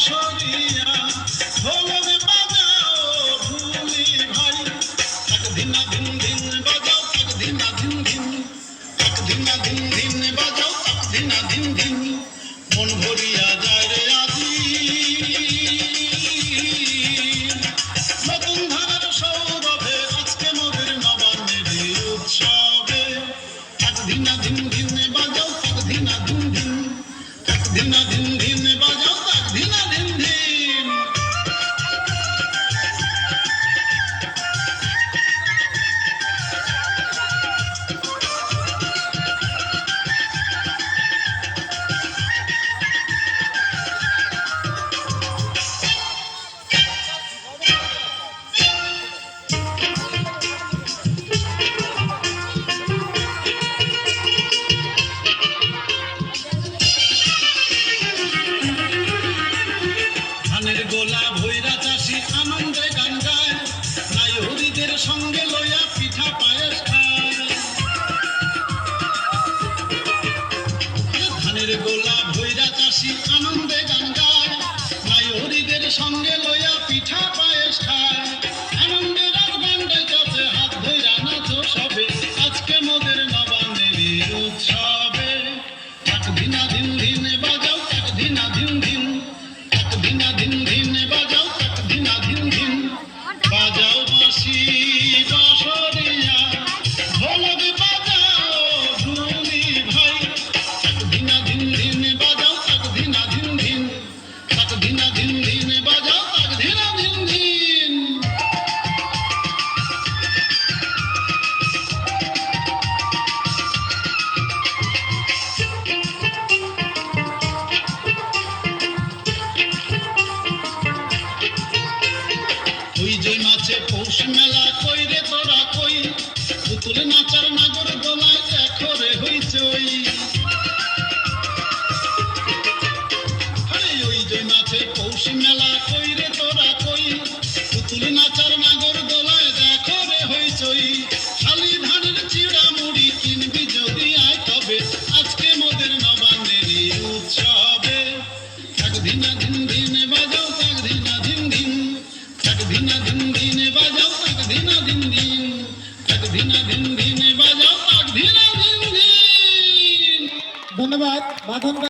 বাঁশরিয়া ঢোলক বাজাও ভুলি ভাই, তাক ধিনা ধিন ধিন বাজাও, তাক ধিনা ধিন ধিন, তাক ধিনা ধিন ধিন বাজাও, তাক ধিনা ধিন ধিন। মন ভরিয়া যায় রে আজি নতুন ধারার সৌরভে, আজকে মোদের নবান্নের উৎসবে। তাক ধিনা ধিন ধিন বাজাও, তাক ধিনা ধিন ধিন, তাক ধিনা ধিন ধিন বাজাও, তাক ধিনা ধিন ধিন। ধানের গোলা ভৈরা চাষি আনন্দে গান গায়, নাই হরিদের সঙ্গে লইয়া পিঠা পায়েস খায়। ধানের গোলা ভৈরা চাষি আনন্দে গান গায়, নাই হরিদের সঙ্গে লইয়া পিঠা পায়েস খায়। আনন্দে রাত বান্ডায় যাচ্ছে, হাত ধইরা নাচো সবে, আজকে মোদের নবান্নের উৎসবে। তাক ধিনা ধিন ধিন বাজাও, তাক ধিনা ধিন ধিন, তাক ধিনা ধিন ধিন বাজাও, তাক ধিনা ধিন ধিন। বাজাও বাঁশি বাঁশরিয়া ঢোলক বাজাও ভুলি ভাই, তাক ধিনা ধিন ধিন বাজাও, তাক ধিনা ধিন ধিন, তাক ধিনা ধিন ধিন বাজাও, তাক ধিনা ধিন ধিন। ওই যে মাছে পৌষ মেলা কই রে তোরা কই, পুতুল নাচার নাগর গলায় দেখো রে হইচই। ওই যে মাছে পৌষ মেলা কই রে তোরা কই, পুতুল নাচার নাগর গলায় দেখো রে হইচই। শালি ধানের চিড়া মুড়ি কিনবি যদি আয় তবে, আজকে মোদের নবান্নের উৎসবে। তাক ধিনা ধিন ধিন বাজাও, তাক ধিনা ধিন ধিন, তাক ধিনা ধিন ধিন বাজাও, তাক ধিনা ধিন ধিন, তাক ধিনা ধিন ধিন বাজাও, তাক ধিনা ধিন ধিন। ধন্যবাদ বাঁধন।